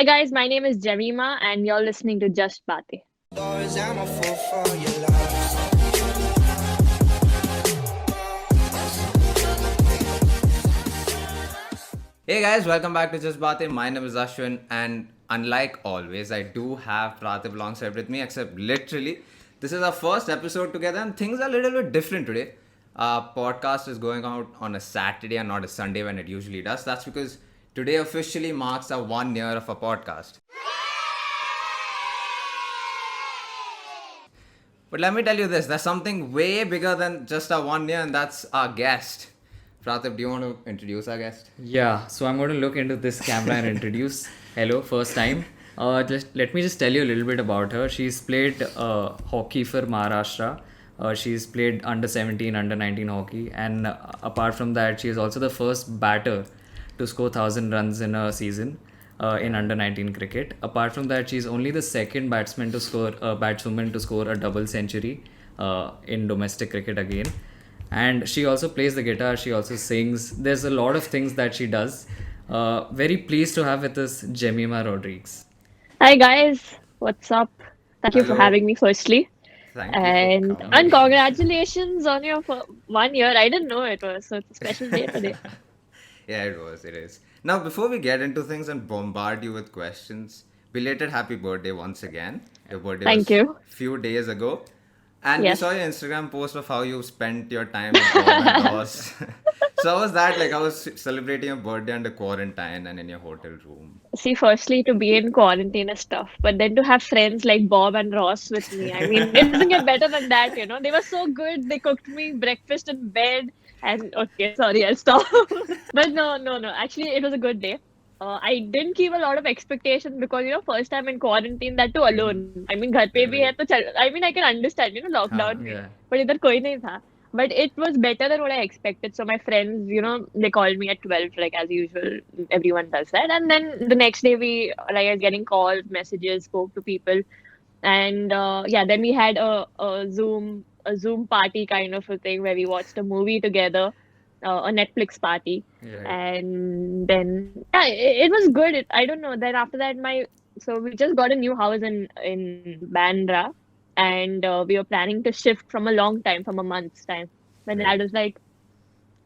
Hi guys, my name is Jemimah and you're listening to Just Baatein. I'm a fool for your love. Hey guys, welcome back to Just Baatein. My name is Aswin, and unlike always, I do have Praatibh alongside with me, except literally, this is our first episode together, and things are a little bit different today. Our podcast is going out on a Saturday and not a Sunday when it usually does. That's because today officially marks our 1 year of our podcast. But let me tell you this, there's something way bigger than just our 1 year, and that's our guest. Praatibh, do you want to introduce our guest? Yeah, so I'm going to look into this camera and introduce. Hello, first time. Let me just tell you a little bit about her. She's played hockey for Maharashtra. She's played under 17, under 19 hockey, and apart from that, she is also the first batter to score 1,000 runs in a season in under 19 cricket. Apart from that, she's only the second batswoman to score a double century in domestic cricket again. And she also plays the guitar, she also sings. There's a lot of things that she does. Very pleased to have with us Jemimah Rodrigues. Hi guys, what's up? Thank you for Hello. having me firstly. Thank you And for coming. congratulations on your 1 year. I didn't know it was, so it's a special day today. Yeah, it is. Now, before we get into things and bombard you with questions, belated happy birthday once again. Your birthday Thank was you. few days ago. And Yes. we saw your Instagram post of how you spent your time with Bob and Ross. So how was that? Like, I was celebrating your birthday under quarantine and in your hotel room. See, firstly, to be in quarantine is tough, but then to have friends like Bob and Ross with me, I mean, it doesn't get better than that, you know. They were so good. They cooked me breakfast in bed. And okay, sorry, I'll stop. But no. Actually, it was a good day. I didn't keep a lot of expectations because, you know, first time in quarantine, that too alone. I mean, घर पे भी है तो I mean, I can understand, you know, lockdown में. Yeah. But इधर कोई नहीं था. But it was better than what I expected. So my friends, you know, they called me at 12, like as usual. Everyone does that. And then the next day I was getting calls, messages, spoke to people. And then we had a Zoom party kind of a thing where we watched a movie together, a Netflix party. Yeah. And then yeah, it was good. I don't know. Then after that, so we just got a new house in Bandra, and we were planning to shift from a month's time. But Right. Dad was like,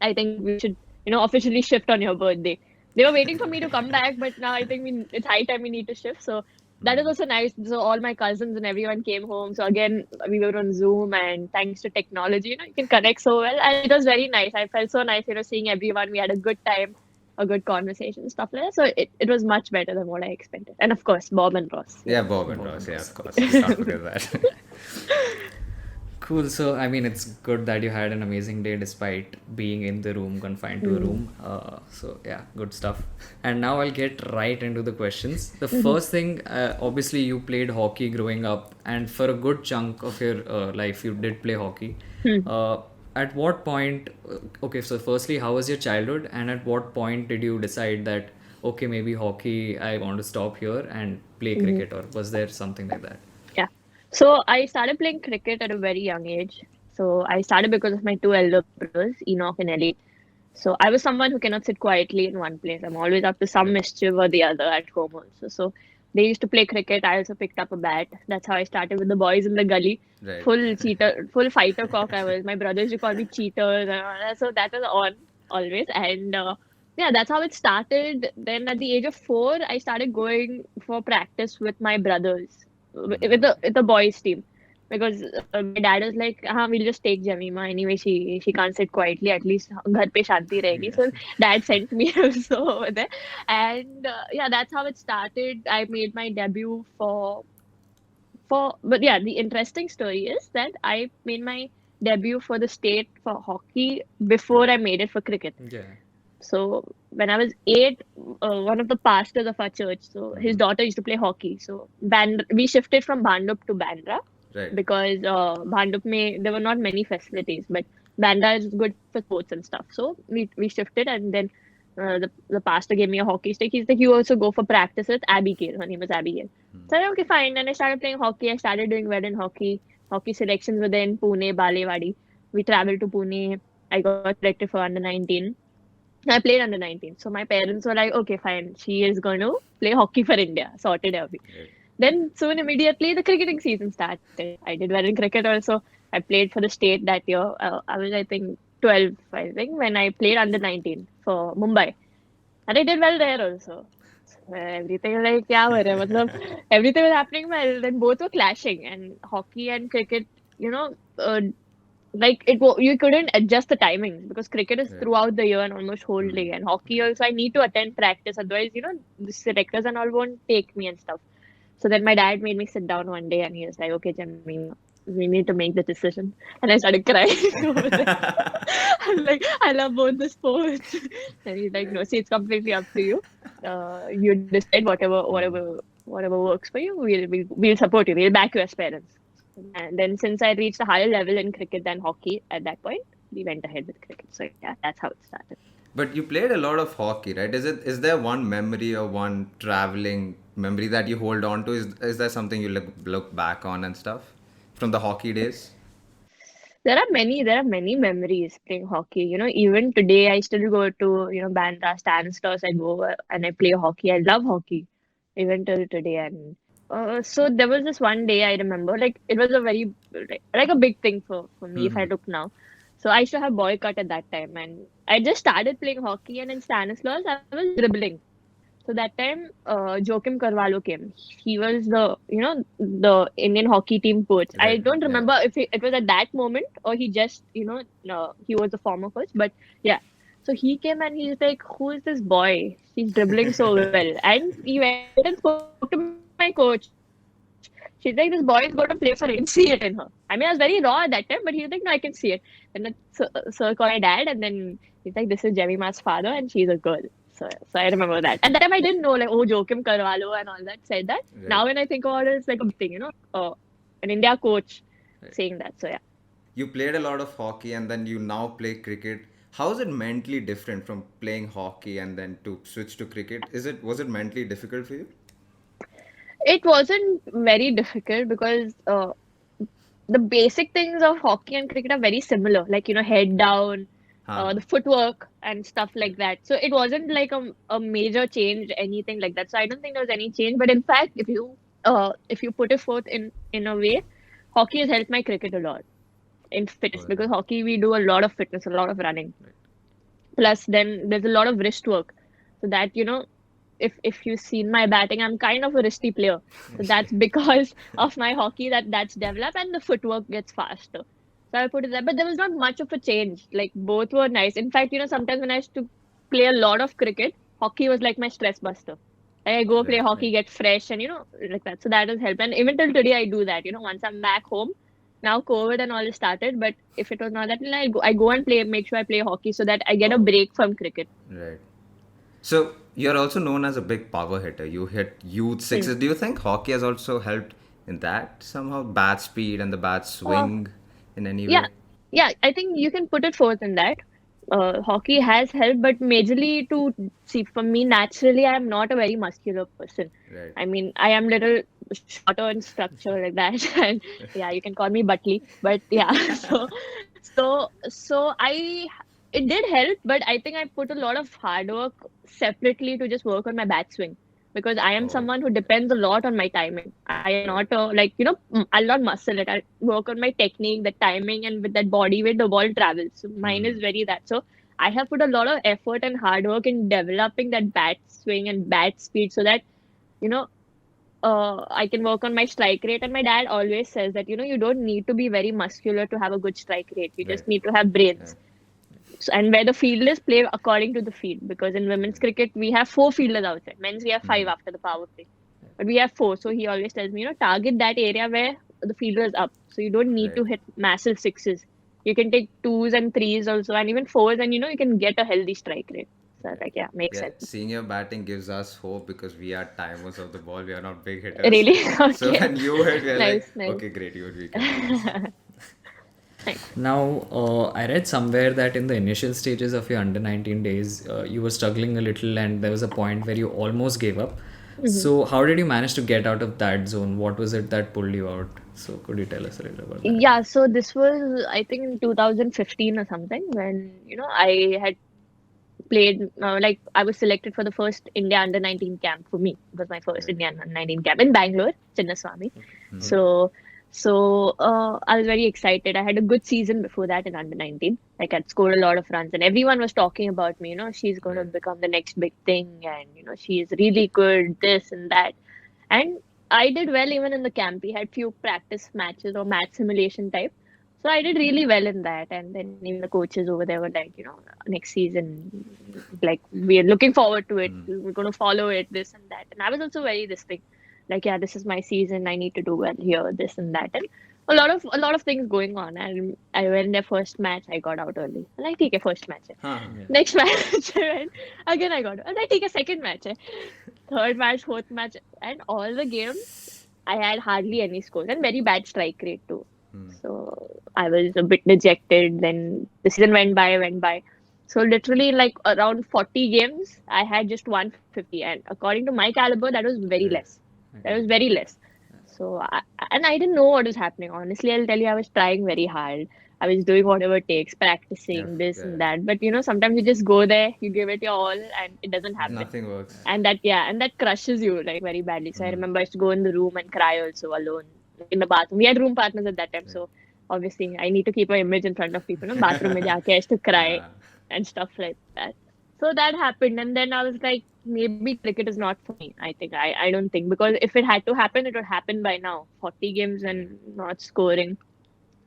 I think we should, you know, officially shift on your birthday. They were waiting for me to come back, but now I think it's high time we need to shift. So that was also nice. So all my cousins and everyone came home. So again, we were on Zoom, and thanks to technology, you know, you can connect so well. And it was very nice. I felt so nice, you know, seeing everyone. We had a good time, a good conversation, stuff like that. So it was much better than what I expected. And of course, Bob and Ross. Yeah, Bob and Ross. Yeah, of course. You can't forget that. Cool. So, I mean, it's good that you had an amazing day despite being in the room, confined to a room. So, yeah, good stuff. And now I'll get right into the questions. The first thing, obviously, you played hockey growing up, and for a good chunk of your life, you did play hockey. At what point, okay, so firstly, how was your childhood, and at what point did you decide that, okay, maybe hockey, I want to stop here and play cricket, or was there something like that? Yeah. So I started playing cricket at a very young age. So I started because of my two elder brothers, Enoch and Ellie. So I was someone who cannot sit quietly in one place. I'm always up to some mischief or the other at home also. So they used to play cricket. I also picked up a bat. That's how I started with the boys in the gully. Right. Full fighter cock I was. My brothers used to call me cheaters and all that. So that was on always. And yeah, that's how it started. Then at the age of 4, I started going for practice with my brothers, with the boys team. Because my dad was like, we'll just take Jemimah. Anyway, she can't sit quietly. At least घर पे शांति रहेगी. So dad sent me also over there. And yeah, that's how it started. I made my debut but yeah, the interesting story is that I made my debut for the state for hockey before I made it for cricket. Yeah. So when I was 8, one of the pastors of our church, so his daughter used to play hockey. So we shifted from Bhandup to Bandra Right. because Bhandup there were not many facilities, but Bandra is good for sports and stuff. So we shifted, and then the pastor gave me a hockey stick. He's like, you also go for practice with Abigail. Her name is Abigail. So I said, okay, fine. And I started playing hockey. I started doing well in hockey. Hockey selections were there in Pune, Balewadi. We traveled to Pune. I got selected for under 19. I played under 19. So my parents were like, okay, fine. She is going to play hockey for India. Sorted everything. Right. Then soon immediately the cricketing season started. I did well in cricket also. I played for the state that year. I was I think 12, I think, when I played under 19 for Mumbai. And I did well there also. So everything like yeah, everything was happening well. Then both were clashing, and hockey and cricket, you know, like you couldn't adjust the timings because cricket is Right. throughout the year and almost whole day, and hockey also I need to attend practice, otherwise the selectors and all won't take me and stuff. So then my dad made me sit down one day and he was like, okay, Jemimah, we need to make the decision. And I started crying over there. I'm like, I love both the sports. And he's like, no, see, it's completely up to you. You decide whatever works for you. We'll support you. We'll back you as parents. And then since I reached a higher level in cricket than hockey at that point, we went ahead with cricket. So yeah, that's how it started. But you played a lot of hockey, right? Is there one memory or one traveling memory that you hold on to? Is there something you look back on and stuff from the hockey days? There are many memories playing hockey. Even today I still go to, Bandra, Stanislas, I go and I play hockey. I love hockey, even till today. And so there was this one day I remember, like it was a very like a big thing for me if I Mm-hmm. look now. So I used to have boycott at that time, and I just started playing hockey, and in Stanislas I was dribbling. So that time, Joakim Carvalho came. He was the Indian hockey team coach. I Right. don't Yeah. remember if it was at that moment or he just, no, he was a former coach. But yeah, so he came and he's like, "Who is this boy? He's dribbling so well." And he went and spoke to my coach. She's like, "This boy is going to play for it. See it in her." I mean, I was very raw at that time, but he was like, "No, I can see it." Then sir called my dad, and then he's like, "This is Jemimah's father, and she's a girl." So I remember that. And that time I didn't know like, oh, Joakim Carvalho and all that said that. Now when I Right. think about it, it's like a big thing, an India coach Right. saying that. So yeah. You played a lot of hockey and then you now play cricket. How is it mentally different from playing hockey and then to switch to cricket? Was it mentally difficult for you? It wasn't very difficult because the basic things of hockey and cricket are very similar, like head Right. down, Huh. the footwork and stuff Right. like that. So it wasn't like a major change, anything like that. So I don't think there was any change. But in fact, if you put it forth in a way, hockey has helped my cricket a lot in Oh, fitness, because right. hockey we do a lot of fitness, a lot of running. Right. Plus, then there's a lot of wrist work. So that, if you've seen my batting, I'm kind of a wristy player. So that's because of my hockey that's developed, and the footwork gets faster. So I put it there. But there was not much of a change. Like both were nice. In fact, sometimes when I used to play a lot of cricket, hockey was like my stress buster. Like, I go play Right. hockey, get fresh, and like that. So that has helped. And even till today, I do that. Once I'm back home, now COVID and all is started. But if it was not that, I go and play, make sure I play hockey so that I get a Oh, break from cricket. right. So you're also known as a big power hitter. You hit huge Hmm. sixes. Do you think hockey has also helped in that somehow? Bat speed and the bat Uh, swing in any yeah, way? yeah, I think you can put it forth in that. Hockey has helped, but majorly to see for me naturally, I am not a very muscular person. Right. I mean, I am little shorter in structure like that, and yeah, you can call me Butley. But yeah, so it did help, but I think I put a lot of hard work separately to just work on my bat swing, because I am Oh, someone who depends a lot on my timing. I am right. not I'll not muscle it. I work on my technique, the timing, and with that body weight, the ball travels. So mine Hmm. is very that. So I have put a lot of effort and hard work in developing that bat swing and bat speed, so that you know I can work on my strike rate. And my dad always says that you don't need to be very muscular to have a good strike rate. You Right. just need to have Yeah. brains. So, and where the field is, play according to the field. Because in women's cricket, we have four fielders outside. Men's, we have five Hmm. after the power play. But we have four. So he always tells me, target that area where the fielder is up. So you don't need Right. to hit massive sixes. You can take twos and threes also, and even fours, and you can get a healthy strike rate. So I was Right. like, yeah, makes Yeah, sense. seeing your batting gives us hope because we are timers of the ball. We are not big hitters. Really? So Okay. when you hit, we are like, Nice, nice. okay, great, we can do this. Nice. Now, I read somewhere that in the initial stages of your under 19 days, you were struggling a little, and there was a point where you almost gave up. Mhm. So, how did you manage to get out of that zone? What was it that pulled you out? So, could you tell us a little about that? Yeah, so this was, I think, in 2015 or something, when, I had played like I was selected for the first India under 19 camp for me. It was my first India under 19 camp in Bangalore, Chinnaswamy. So I was very excited. I had a good season before that in under 19. Like I'd scored a lot of runs, and everyone was talking about me. She's going to Right. become the next big thing, and she is really good, this and that. And I did well even in the camp. We had few practice matches or match simulation type. So I did really well in that. And then even the coaches over there were like, next season, like we're looking forward to it. We're going to follow it, this and that. And I was also very this thing, like, yeah, this is my season. I need to do well here, this and that. And a lot of things going on. And I went their first match. I got out early. I like take a first match. Huh. Next match, I went again. I got. And I take a second match. Third match, fourth match, and all the games, I had hardly any scores and very bad strike rate too. So I was a bit dejected. Then the season went by. So literally, like around 40 games, I had just 150, and according to my caliber, that was very less. That was very less. So I didn't know what was happening. Honestly, I'll tell you, I was trying very hard. I was doing whatever it takes, practicing this Yeah. and that. But sometimes you just go there, you give it your all, and it doesn't happen. Nothing works. And that crushes you like very badly. So I remember I used to go in the room and cry also alone in the bathroom. We had room partners at that time, so obviously I need to keep my image in front of people. Bathroom mein jaake I used to cry Yeah. and stuff like that. So that happened, and then I was like, maybe cricket is not for me. I don't think, because if it had to happen, it would happen by now. 40 games and not scoring.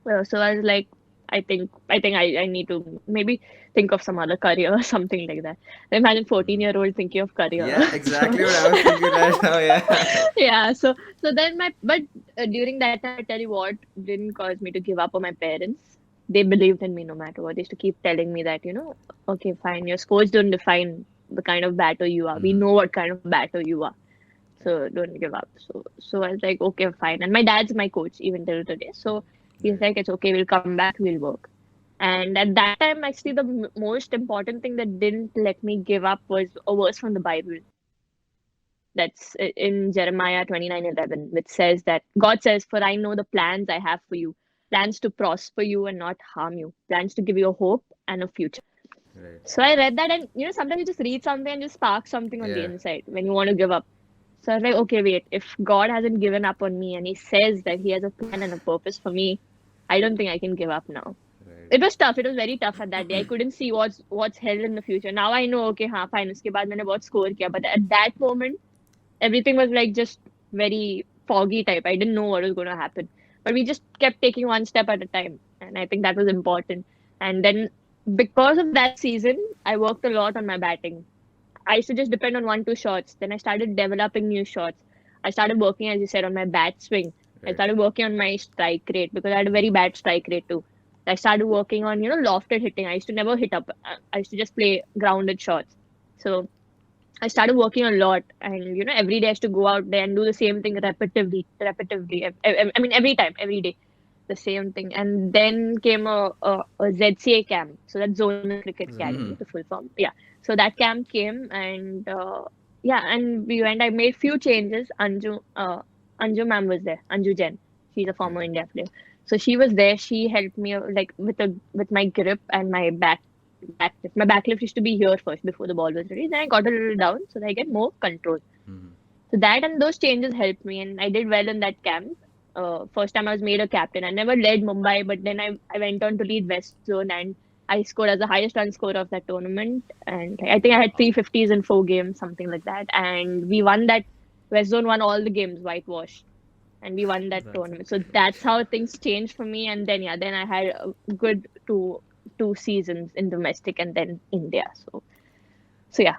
So I was like, I need to maybe think of some other career or something like that. Imagine 14-year-old thinking of career. Yeah, exactly what I was thinking right now. Yeah. Yeah. So then but during that time, I tell you what didn't cause me to give up on my parents. They believed in me no matter what. They used to keep telling me that, okay, fine, your scores don't define the kind of batter you are. We know what kind of batter you are. So don't give up. So I was like, okay, fine. And my dad's my coach even till today. So he's like, it's okay, we'll come back, we'll work. And at that time, actually, the most important thing that didn't let me give up was a verse from the Bible. That's in Jeremiah 29:11, which says that God says, "For I know the plans I have for you, plans to prosper you and not harm you, plans to give you a hope and a future." Right. So I read that, and sometimes you just read something and just spark something on the Yeah. inside when you want to give up. So I was like, okay, wait, if God hasn't given up on me and He says that He has a plan and a purpose for me, I don't think I can give up now. Right. It was tough. It was very tough at that day. I couldn't see what's held in the future. Now I know, okay, हाँ, fine, उसके बाद मैंने बहुत score किया. But at that moment, everything was like just very foggy type. I didn't know what was going to happen. But we just kept taking one step at a time. And I think that was important. And then because of that season, I worked a lot on my batting. I used to just depend on 1-2 shots. Then I started developing new shots. I started working, as you said, on my bat swing. I Right. started working on my strike rate because I had a very bad strike rate too. I started working on, lofted hitting. I used to never hit up. I used to just play grounded shots. So I started working a lot, and every day I used to go out there and do the same thing repetitively. I mean, every time, every day, the same thing. And then came a ZCA camp, so that's Zonal Cricket Academy, the full form. Yeah, so that camp came, and and we went. I made few changes. Anju ma'am was there. Anju Jain, she's a former India player. So she was there. She helped me like with my grip and my backlift. My backlift used to be here first before the ball was ready. Then I got a little down so that I get more control. So that and those changes helped me, and I did well in that camp. First time I was made a captain. I never led Mumbai, but then I went on to lead West Zone, and I scored as the highest run scorer of that tournament. And I think I had 350s in 4 games, something like that. And we won that. West Zone won all the games, whitewash, and we won that tournament. So that's how things changed for me. And then then I had a good two seasons in domestic and then India. So yeah.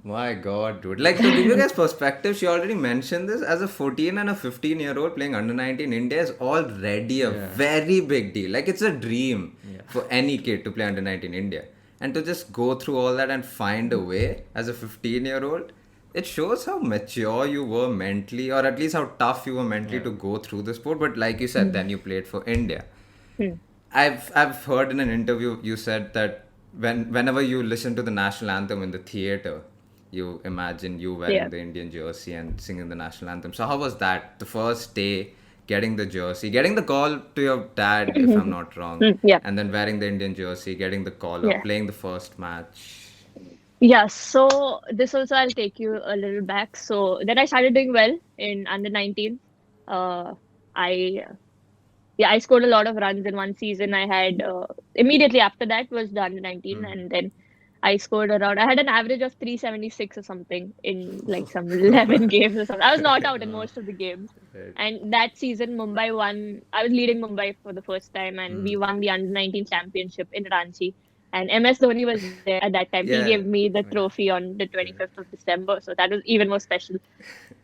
My God, dude. Like, to give you guys perspective, she already mentioned this. As a 14 and a 15-year-old playing under 19, India is already a very big deal. Like, it's a dream for any kid to play under 19 India. And to just go through all that and find a way as a 15-year-old, it shows how mature you were mentally, or at least how tough you were mentally to go through the sport. But like you said, then you played for India. I've heard in an interview you said that whenever you listen to the national anthem in the theater, you imagine you wearing the Indian jersey and singing the national anthem. So how was that? The first day, getting the jersey, getting the call to your dad, if I'm not wrong, Yeah. and then wearing the Indian jersey, getting the call up, playing the first match. Yeah, so this also I'll take you a little back. So then I started doing well in under 19. Uh, I Yeah, I scored a lot of runs in one season. I had immediately after that was the under 19, Mm-hmm. and then I scored around. I had an average of 376 or something in like some 11 games or something. I was not out in most of the games. Right. And that season, Mumbai won. I was leading Mumbai for the first time, and we Mm. won the under 19 championship in Ranchi. And MS Dhoni was there at that time. He Yeah. gave me the Yeah. trophy on the 25th of December, so that was even more special.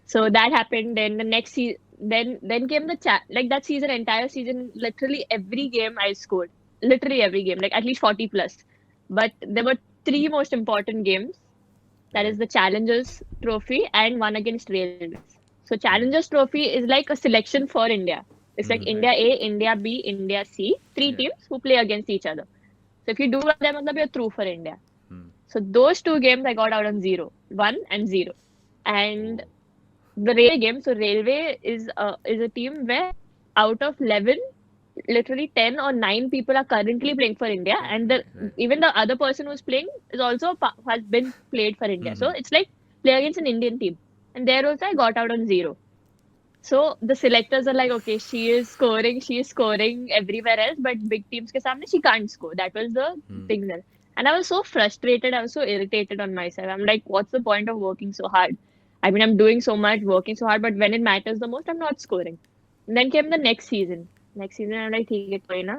So that happened. Then the next season, then came the chat. Like that season, entire season, literally every game I scored. Literally every game, like at least 40 plus. But there were three most important games. That is Right. the Challengers Trophy and one against Railways. So Mm. Challengers Trophy is like a selection for India. It's like Mm. India Right. A, India B, India C, three Yeah. teams who play against each other. So if you do well, then matlab you're through for India. Mm. So those two games I got out on zero, 1 and 0. And Oh. the railway game, so railway is a team where out of 11, literally 10 or 9 people are currently playing for India, and Right. even the other person who's playing is also has been played for India. So Mm-hmm. it's like play against an Indian team, and there also I got out on zero. So the selectors are like, okay, she is scoring everywhere else, but big teams ke samne she can't score. That was the Mm. thing there. And I was so frustrated, I was so irritated on myself. I'm like, what's the point of working so hard? I mean, I'm doing so much, working so hard, but when it matters the most, I'm not scoring. And then came the next season. Next season, I'm like, ठीक है कोई ना.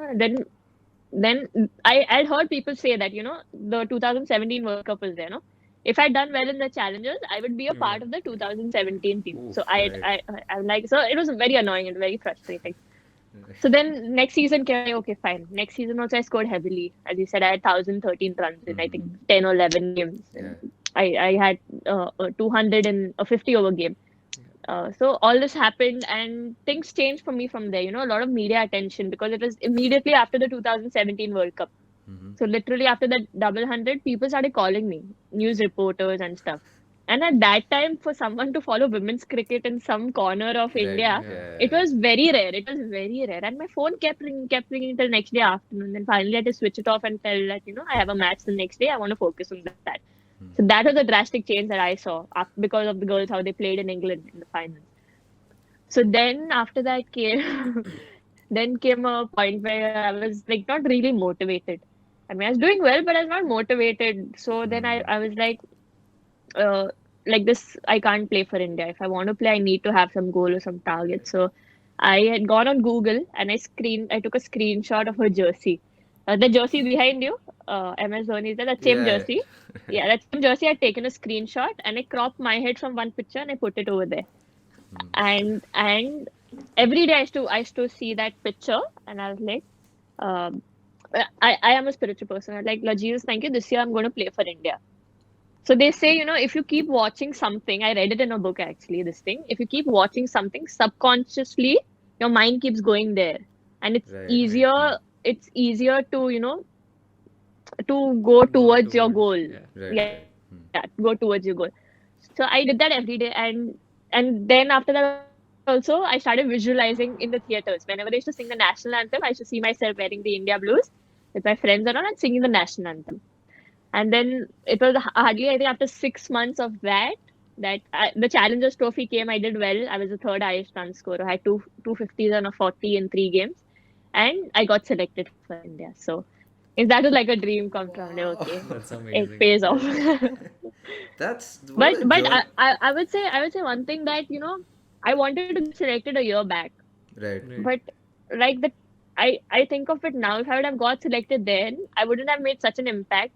Then I'd heard people say that, the 2017 World Cup was there, no? If I'd done well in the challengers, I would be a Yeah. part of the 2017 team. So Oof. Right. I'm like, so it was very annoying and very frustrating. So then next season came, like, okay, fine. Next season also I scored heavily. As you said, I had 1,013 runs in I Mm-hmm. think 10 or 11 games. Yeah. And I had 200 and a 50 over game. So all this happened and things changed for me from there. A lot of media attention because it was immediately after the 2017 World Cup. Mm-hmm. So literally after that double hundred, people started calling me, news reporters and stuff. And at that time, for someone to follow women's cricket in some corner of Right. India, Yeah. it was very rare. It was very rare. And my phone kept ringing till next day afternoon. Then finally I had to switch it off and tell that, I have a match the next day. I want to focus on that. Mm. So that was a drastic change that I saw because of the girls, how they played in England in the finals. So then after that came, then came a point where I was like not really motivated. I mean, I was doing well, but I was not motivated. So then Mm. I was uh, like this, I can't play for India. If I want to play, I need to have some goal or some target. So I had gone on Google and I took a screenshot of her jersey. The jersey behind you, MS Dhoni, is that same Yeah. jersey? Yeah, that same jersey. I'd taken a screenshot and I cropped my head from one picture and I put it over there. Mm. And every day I used to see that picture and I was like, um, I am a spiritual person. I was like, Lord Jesus, thank you. This year I'm going to play for India. So they say, if you keep watching something, I read it in a book actually, this thing. If you keep watching something subconsciously, your mind keeps going there. And it's Right. Right. easier, it's easier to go Work towards your towards. goal. Yeah. Right. Yeah, Right. Mm. go towards your goal. So I did that every day, and then after that also I started visualizing in the theaters. Whenever they used to sing the national anthem, I used to see myself wearing the India blues with my friends around and singing the national anthem. And then it was hardly, I think, after 6 months of the Challengers Trophy came. I did well. I was the third highest run scorer. I had two fifties and a 40 in 3 games, and I got selected for India. So if that was like a dream come true, I'm like, okay, That's it amazing. pays off. That's what But a but journey. I would say one thing that I wanted to get selected a year back, Right. Right. but like the I think of it now. If I would have got selected then, I wouldn't have made such an impact.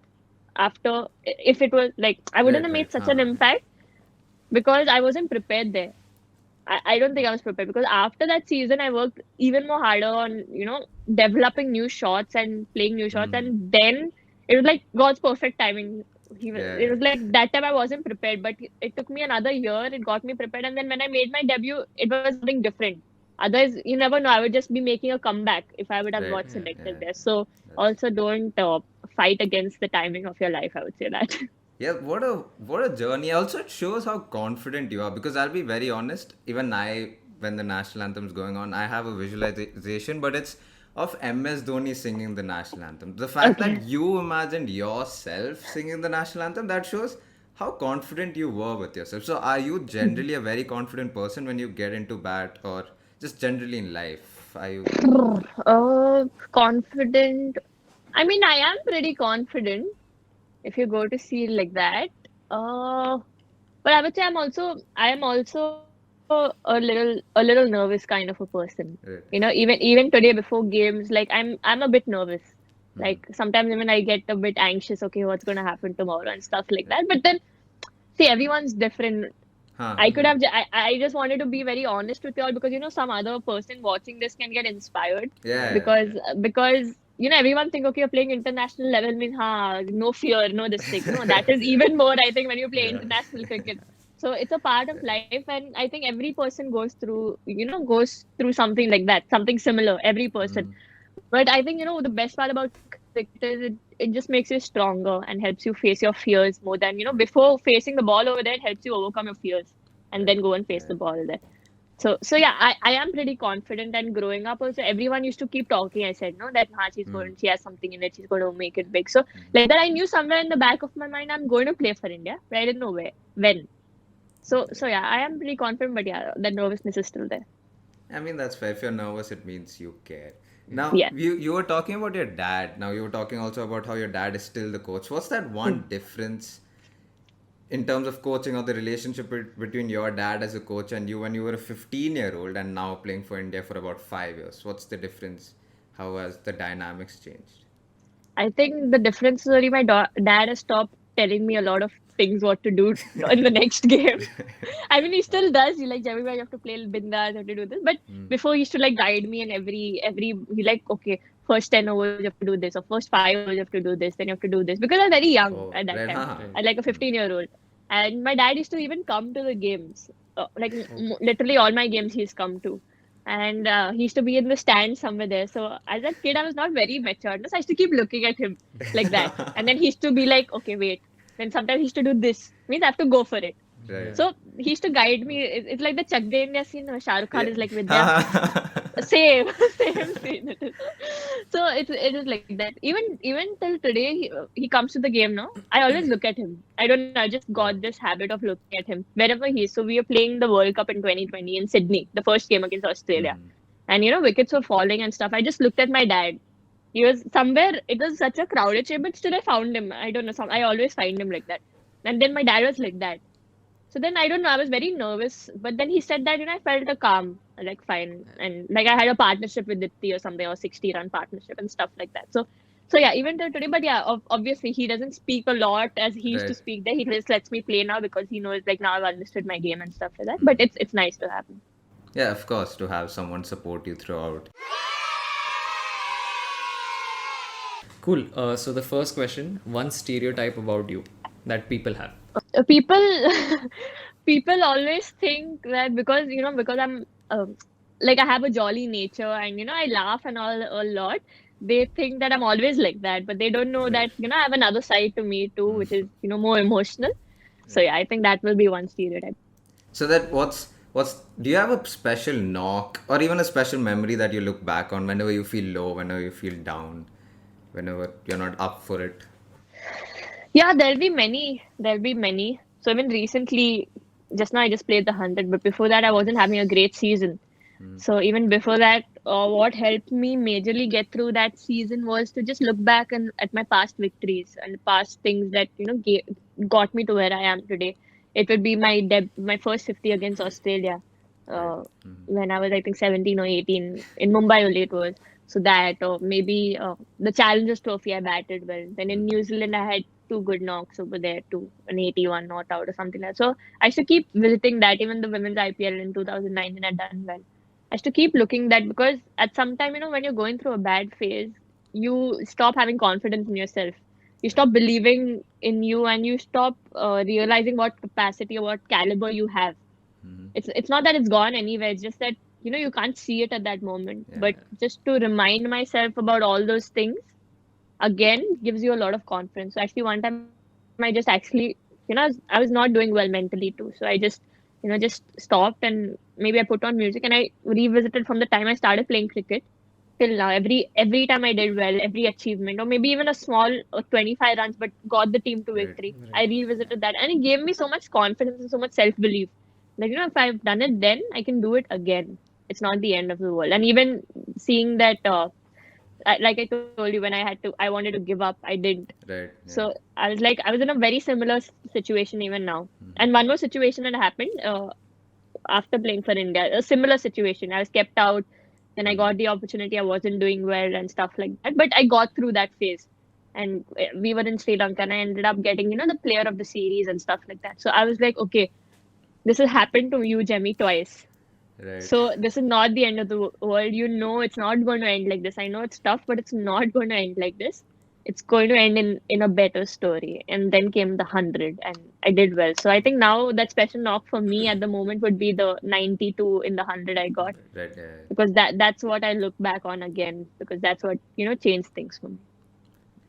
After if it was like I wouldn't Right. have Right. made such an impact because I wasn't prepared there. I don't think I was prepared because after that season I worked even more harder on developing new shots and playing new shots, Mm. and then it was like God's perfect timing. It Yeah. was like that time I wasn't prepared, but it took me another year. It got me prepared, and then when I made my debut, it was something different. Otherwise, you never know. I would just be making a comeback if I would have Right. got Yeah. selected Yeah. there. So That's. also don't fight against the timing of your life. I would say that. Yeah, what a journey. Also, it shows how confident you are because I'll be very honest. Even I, when the national anthem is going on, I have a visualization, but it's of MS Dhoni singing the national anthem. The fact that you imagined yourself singing the national anthem, that shows how confident you were with yourself. So, are you generally a very confident person when you get into bat, or just generally in life? Are you? Confident. I mean, I am pretty confident if you go to see it like that. Uh, but I would say I am also a little nervous kind of a person. Right. Even today before games, like I'm a bit nervous. Like sometimes even I get a bit anxious. Okay, what's gonna happen tomorrow and stuff like that. But then see, everyone's different. Huh. I could have. I just wanted to be very honest with y'all because some other person watching this can get inspired Yeah. because everyone think okay, you're playing international level means no fear, no this thing. No, that is even more. I think when you play international cricket, so it's a part of life, and I think every person goes through something like that, something similar. Every person, but I think the best part about cricket is it just makes you stronger and helps you face your fears more than before facing the ball over there. It helps you overcome your fears and then go and face the ball there. So yeah, I am pretty confident. And growing up also, everyone used to keep talking. I said no, that she has something in it. She's going to make it big. So like that, I knew somewhere in the back of my mind I'm going to play for India, but I didn't know where, when. So yeah, I am pretty confident, but yeah, the nervousness is still there. I mean, that's fair. If you're nervous, it means you care. Now, Yeah. you were talking about your dad. Now, you were talking also about how your dad is still the coach. What's that one difference in terms of coaching, or the relationship between your dad as a coach and you when you were a 15-year-old and now playing for India for about 5 years? What's the difference? How has the dynamics changed? I think the difference is only my dad has stopped telling me a lot of things what to do in the next game. I mean, he still does. He like, Jemimah, you have to play bindas, you have to do this. But before he used to like guide me, and every he like, okay, first 10 overs you have to do this, or first 5 overs you have to do this, then you have to do this. Because I was very young Oh, at that right. time. Huh. I like a 15-year-old. And my dad used to even come to the games. Literally all my games he's come to. And he used to be in the stand somewhere there. So as a kid, I was not very mature. So I used to keep looking at him like that. And then he used to be like, okay, wait. Then sometimes he used to do this. Means I have to go for it. Right. So he used to guide me. It's like the Chak De India scene. Shah Rukh Khan is like Vidya. Yeah. Same scene. It is. So it is like that. Even till today, he comes to the game now. I always look at him. I don't know. I just got this habit of looking at him wherever he is. So we were playing the World Cup in 2020 in Sydney, the first game against Australia, and wickets were falling and stuff. I just looked at my dad. He was somewhere. It was such a crowded shape, but still I found him. I don't know. I always find him like that. And then my dad was like that. So then I don't know. I was very nervous, but then he said that I felt a calm, like fine, and like I had a partnership with Dipti or something, or 60-run partnership and stuff like that. So yeah, even till today. But yeah, obviously he doesn't speak a lot as he used to Right. speak there. He just lets me play now because he knows like now I've understood my game and stuff like that. But it's nice to have him. Yeah, of course, to have someone support you throughout. Cool. So the first question, one stereotype about you that people have. People people always think that because I'm like I have a jolly nature and I laugh and all a lot. They think that I'm always like that, but they don't know that I have another side to me too, which is more emotional. So yeah, I think that will be one stereotype. So that what's do you have a special knock or even a special memory that you look back on whenever you feel low, whenever you feel down, whenever you're not up for it? Yeah, there'll be many. There'll be many. So even recently, just now I just played the 100, but before that I wasn't having a great season. So even before that, what helped me majorly get through that season was to just look back at my past victories and past things that got me to where I am today. It would be my first 50 against Australia, when I was I think 17 or 18 in Mumbai only it was. So that, or maybe the Challengers Trophy I batted well. Then in New Zealand I had two good knocks over there too, an 81 not out or something like that. So I used to keep visiting that. Even the women's IPL in 2019 had done well. I used to keep looking that because at some time, when you're going through a bad phase, you stop having confidence in yourself. You stop believing in you, and you stop realizing what capacity or what caliber you have. It's not that it's gone anywhere. It's just that you can't see it at that moment. Yeah. But just to remind myself about all those things again gives you a lot of confidence. So actually, one time I just actually, I was not doing well mentally too. So I just stopped and maybe I put on music and I revisited from the time I started playing cricket till now. Every time I did well, every achievement, or maybe even a small 25 runs, but got the team to Right. victory. I revisited that, and it gave me so much confidence and so much self belief. Like if I've done it then, I can do it again. It's not the end of the world. And even seeing that, like I told you, when I wanted to give up, I didn't. Right. Yeah. So I was in a very similar situation even now. Mm-hmm. And one more situation had happened. After playing for India, a similar situation. I was kept out. Then I got the opportunity. I wasn't doing well and stuff like that. But I got through that phase. And we were in Sri Lanka and I ended up getting, the player of the series and stuff like that. So I was like, okay, this has happened to you, Jemmy, twice. Right. So this is not the end of the world. It's not going to end like this. I know it's tough, but it's not going to end like this. It's going to end in a better story. And then came the 100, and I did well. So I think now that special knock for me at the moment would be the 92 in the 100 I got, Right. Yeah. because that's what I look back on again, because that's what changed things for me.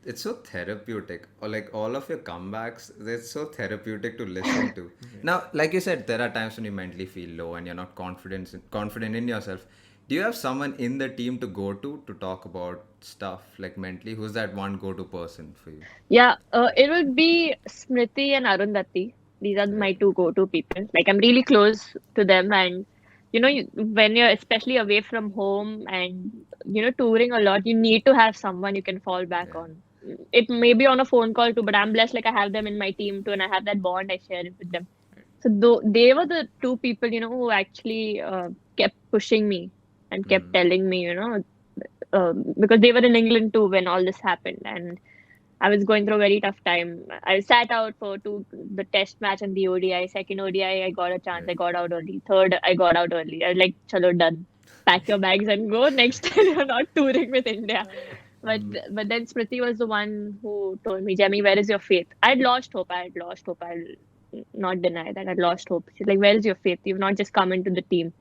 It's so therapeutic, or like all of your comebacks, they're so therapeutic to listen to. Now, like you said, there are times when you mentally feel low and you're not confident in yourself. Do you have someone in the team to go to talk about stuff like mentally? Who's that one go-to person for you? Yeah, it would be Smriti and Arundhati. These are Right. my two go-to people. Like I'm really close to them, and when you're especially away from home and touring a lot, you need to have someone you can fall back Yeah. on. It may be on a phone call too, but I'm blessed. Like I have them in my team too, and I have that bond. I share it with them. So they were the two people who actually kept pushing me and kept Mm. telling me because they were in England too when all this happened, and I was going through a very tough time. I sat out for the test match and the ODI. Second ODI, I got a chance. Right. I got out early. Third, I got out early. I was like, chalo, done. Pack your bags and go. Next time you're not touring with India. But Mm. but then Smriti was the one who told me, Jamie, where is your faith? I had lost hope. I had lost hope. I'll not deny that. I'd lost hope. She's like, where is your faith? You've not just come into the team.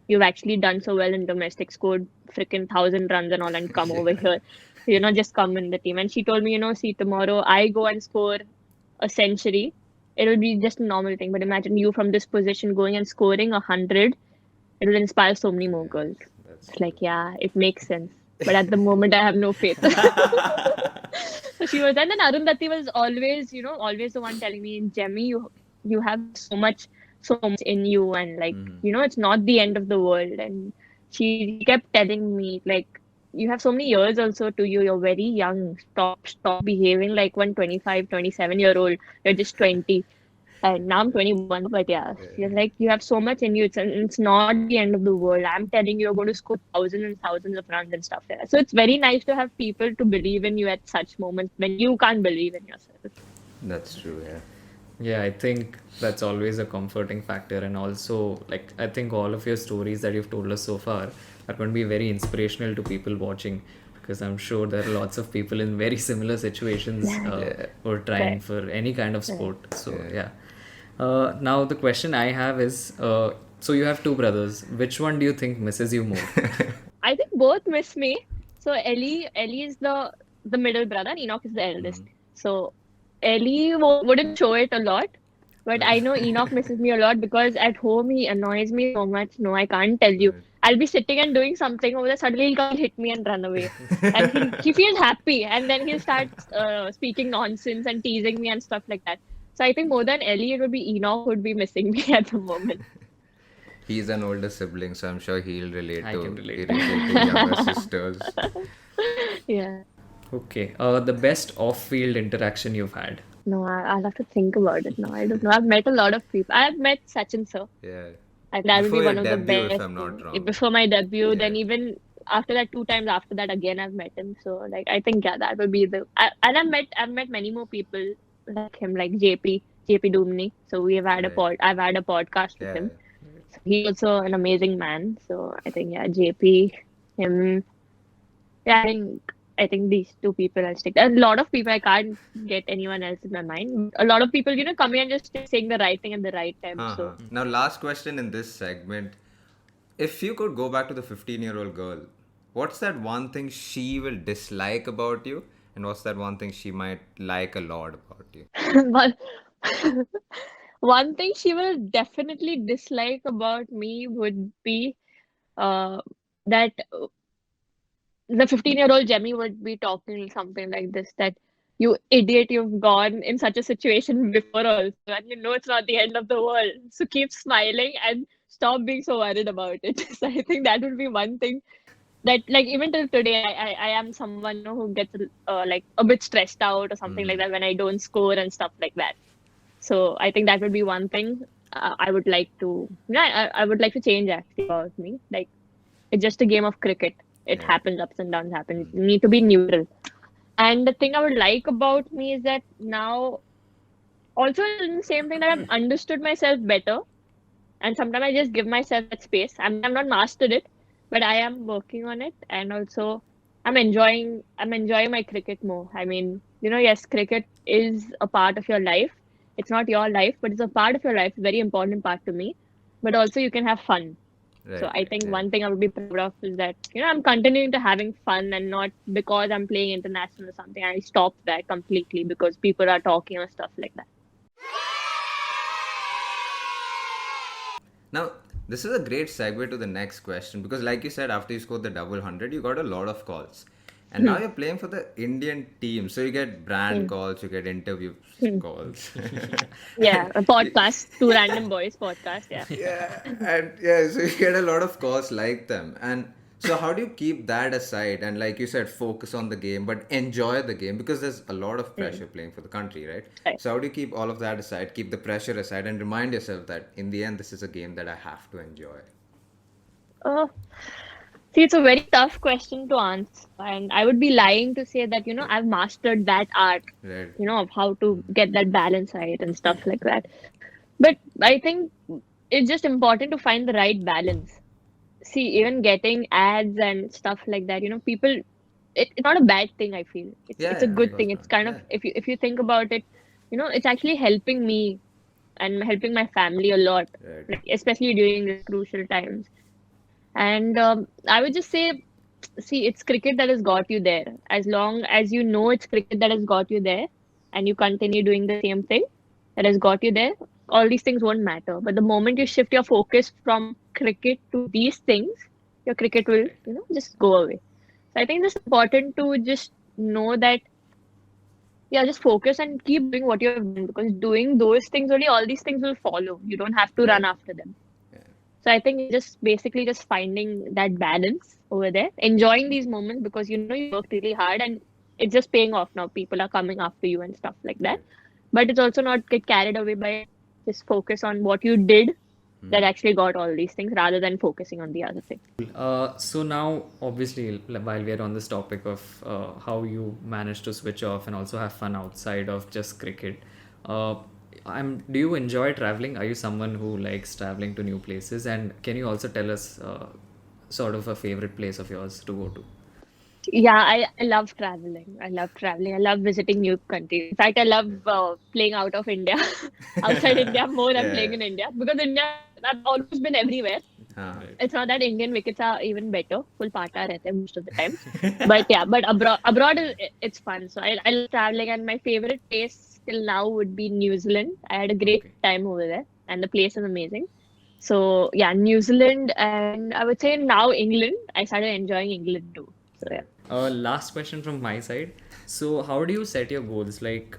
You've actually done so well in domestic, scored freaking 1,000 runs and all, and come over Yeah. here. Just come in the team. And she told me, see, tomorrow I go and score a century. It'll be just a normal thing. But imagine you from this position going and scoring 100. It'll inspire so many more girls. That's It's true. like, yeah, it makes sense. But at the moment, I have no faith. So she was, and then Arundhati was always, always the one telling me, Jemmy, you have so much in you, and like, Mm-hmm. it's not the end of the world. And she kept telling me, like, you have so many years also to you. You're very young. Stop behaving like one 25, 27-year-old. You're just 20. And now I'm 21, but yeah, Yeah. she's like, you have so much in you. It's not the end of the world. I'm telling you, you're going to score thousands and thousands of runs and stuff like that. So it's very nice to have people to believe in you at such moments when you can't believe in yourself. That's true. Yeah. Yeah, I think that's always a comforting factor. And also, like, I think all of your stories that you've told us so far are going to be very inspirational to people watching, because I'm sure there are lots of people in very similar situations Yeah. who are trying Correct. for any kind of sport. So, Yeah. yeah. Now, the question I have is so you have two brothers. Which one do you think misses you more? I think both miss me. So Ellie is the middle brother, and Enoch is the eldest. So Ellie wouldn't show it a lot, but I Right. know Enoch misses me a lot because at home he annoys me so much. No, I can't tell you. Right. I'll be sitting and doing something over there. Suddenly he'll come and hit me and run away, and he feels happy, and then he'll start speaking nonsense and teasing me and stuff like that. So I think more than Ellie, it would be Enoch who'd be missing me at the moment. He's an older sibling, so I'm sure he'll relate I to can relate. irritating younger sisters. Yeah. Okay. The best off-field interaction you've had. No, I'll have to think about it now. I don't know. I've met a lot of people. I've met Sachin sir. Yeah. I think that would Before be your one of the debut, if best. I'm not wrong. Before my debut, Yeah. then even after that, two times after that, again I've met him. So like I think yeah, that would be and I've met many more people like him, like JP Dumni. So we have had Right. I've had a podcast with Yeah. him. So he's also an amazing man. So I think yeah, JP, him. Yeah, I think these two people I'll stick. A lot of people I can't get anyone else in my mind. A lot of people, come here and just saying the right thing at the right time. Uh-huh. So Now, last question in this segment. If you could go back to the 15-year-old girl, what's that one thing she will dislike about you? And what's that one thing she might like a lot about you? but one thing she will definitely dislike about me would be uh that the 15-year-old Jemmy would be talking something like this, that you idiot, you've gone in such a situation before also, and you know it's not the end of the world. So keep smiling and stop being so worried about it. So I think that would be one thing that, like, even till today, I am someone, you know, who gets like a bit stressed out or something like that when I don't score and stuff like that. So I think that would be one thing I would like to, yeah, I would like to change actually about me. Like, it's just a game of cricket. It Yeah. happens, ups and downs happen. You need to be neutral. And the thing I would like about me is that now, also in the same thing, that I've understood myself better. And sometimes I just give myself that space. I'm not mastered it, but I am working on it. And also, I'm enjoying my cricket more. I mean, you know, yes, cricket is a part of your life. It's not your life, but it's a part of your life, very important part to me. But also, you can have fun. So Right, I right, think yeah. one thing I would be proud of is that, you know, I'm continuing to having fun, and not because I'm playing international or something. I stopped that completely because people are talking or stuff like that. Now, this is a great segue to the next question because, like you said, after you scored the double hundred, you got a lot of calls. And now you're playing for the Indian team. So you get brand Hmm. calls, you get interview Hmm. calls. Yeah, a podcast, two random boys podcast. Yeah. Yeah, and yeah, so you get a lot of calls like them. And so, how do you keep that aside and, like you said, focus on the game but enjoy the game? Because there's a lot of Hmm. pressure playing for the country, right? Right. So, how do you keep all of that aside, keep the pressure aside, and remind yourself that in the end, this is a game that I have to enjoy? Uh, See, it's a very tough question to answer, and I would be lying to say that, you know, I've mastered that art, Right. you know, of how to get that balance right and stuff like that. But I think it's just important to find the right balance. See, even getting ads and stuff like that, you know, people, it's not a bad thing, I feel. It's Yeah, a yeah, of good course thing. It's not. kind of, Yeah. if you think about it, you know, it's actually helping me and helping my family a lot, Right. like especially during these crucial times. And I would just say, see, it's cricket that has got you there. As long as you know it's cricket that has got you there, and you continue doing the same thing that has got you there, all these things won't matter. But the moment you shift your focus from cricket to these things, your cricket will, Right. you know, just go away. So I think it's important to just know that, yeah, just focus and keep doing what you have done, because doing those things only, all these things will follow. You don't have to run Right. after them. Yeah. So I think it's just basically just finding that balance over there, enjoying these moments, because you know you worked really hard and it's just paying off now. People are coming after you and stuff like that. Right. But it's also not get carried away by it. Just focus on what you did that actually got all these things, rather than focusing on the other thing. So now, obviously, while we are on this topic of how you manage to switch off and also have fun outside of just cricket, uh, do you enjoy traveling? Are you someone who likes traveling to new places? And can you also tell us sort of a favorite place of yours to go to? Yeah, I love traveling. I love traveling. I love visiting new countries. In fact, I love playing out of India, outside India more than playing Yeah. in India, because India, I've almost been everywhere. Huh. It's not that Indian wickets are even better. Full pata rehte hain most of the times. But yeah, but abroad is, it's fun. So I love traveling, and my favorite place till now would be New Zealand. I had a great Okay. time over there, and the place is amazing. So yeah, New Zealand, and I would say now England. I started enjoying England too. So yeah. Right. Last question from my side. So, how do you set your goals? Like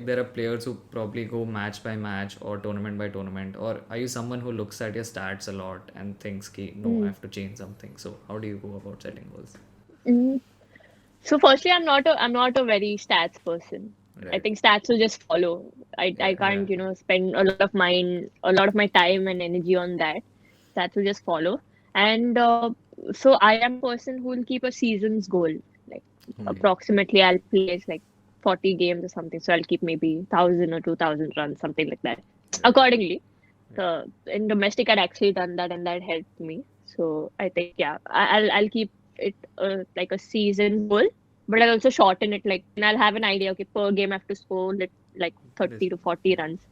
there are players who probably go match by match or tournament by tournament, or are you someone who looks at your stats a lot and thinks, "Ki, no, I Mm. have to change something." So, how do you go about setting goals? Mm. So firstly, I'm not a very stats person. I Right. think stats will just follow. I Yeah. can't, you know, spend a lot of my time and energy on that. Stats will just follow. And so I am a person who will keep a season's goal. Like Okay. approximately I'll place like 40 games or something. So I'll keep maybe 1,000 or 2,000 runs, something like that. Right. Accordingly. So in domestic, I'd actually done that, and that helped me. So I think, yeah, I'll keep it like a season goal, but I'll also shorten it. Like, and I'll have an idea. Okay, per game I have to score like This. 30 to 40 runs.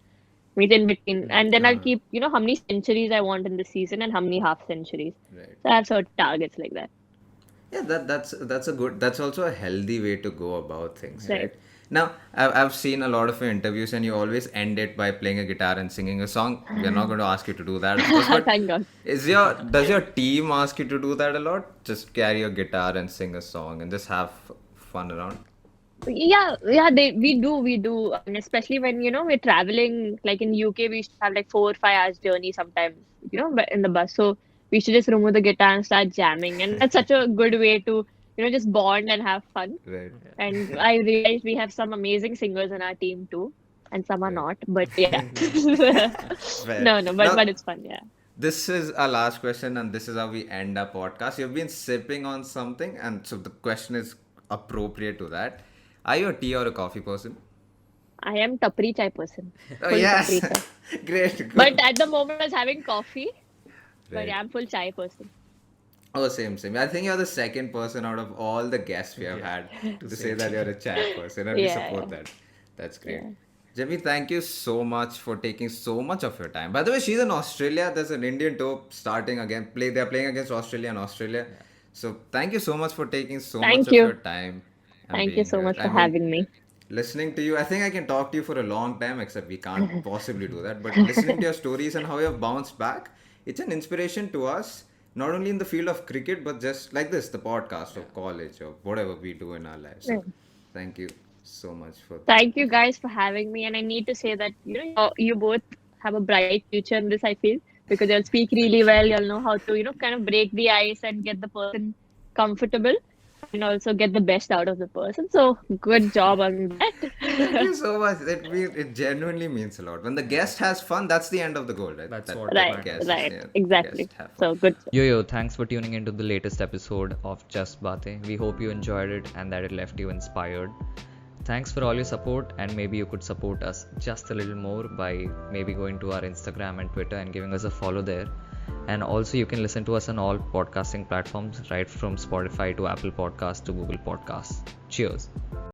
Meet in between, and then I'll Uh-huh. keep, you know, how many centuries I want in the season and how many half centuries. Right. So I have certain targets like that. Yeah, that's a good, that's also a healthy way to go about things, Right. right? Now, I've seen a lot of your interviews, and you always end it by playing a guitar and singing a song. We're not going to ask you to do that, of course, but Thank God. does your team ask you to do that a lot? Just carry your guitar and sing a song and just have fun around? Yeah, we do, and especially when we're traveling. Like in UK, we used to have like 4 or 5 hours journey sometimes, but in the bus. So we should just remove the guitar and start jamming, and that's such a good way to just bond and have fun. Right, And I realized we have some amazing singers in our team too, and some are right. not. But yeah, Fair. no, but Now, it's fun. Yeah. this is our last question, and this is how we end our podcast. You've been sipping on something, and so the question is appropriate to that. Are you a tea or a coffee person? I am tapri chai person, Oh, full yes. tapri chai. Great. Good. But at the moment, I was having coffee. But Right. yeah, I'm full chai person. Oh, same. I think you're the second person out of all the guests we have Yeah. had to say that you're a chai person, and we Yeah, support yeah, that. That's great. yeah. Jimmy, thank you so much for taking so much of your time. By the way, she's in Australia. There's an Indian tour starting again. They're playing against Australia and Australia. So thank you so much for taking so much Thank of your you. time and Thank you being so here. much I for mean, having me. listening to you, I think I can talk to you for a long time, except we can't possibly do that. But listening to your stories and how you have bounced back, it's an inspiration to us, not only in the field of cricket, but just like this, the podcast or college or whatever we do in our lives. So thank you so much for. Thank you guys for having me. And I need to say that you both have a bright future in this, I feel, because you'll speak really well. You'll know how to kind of break the ice and get the person comfortable and also get the best out of the person. So good job on that. Thank you so much. It genuinely means a lot. When the guest has fun, that's the end of the goal, right? That's That what Right, matters. right, exactly. Guest have fun. So good. Yo, thanks for tuning into the latest episode of Just Baatein. We hope you enjoyed it and that it left you inspired. Thanks for all your support, and maybe you could support us just a little more by maybe going to our Instagram and Twitter and giving us a follow there. And also, you can listen to us on all podcasting platforms, right from Spotify to Apple Podcasts to Google Podcasts. Cheers.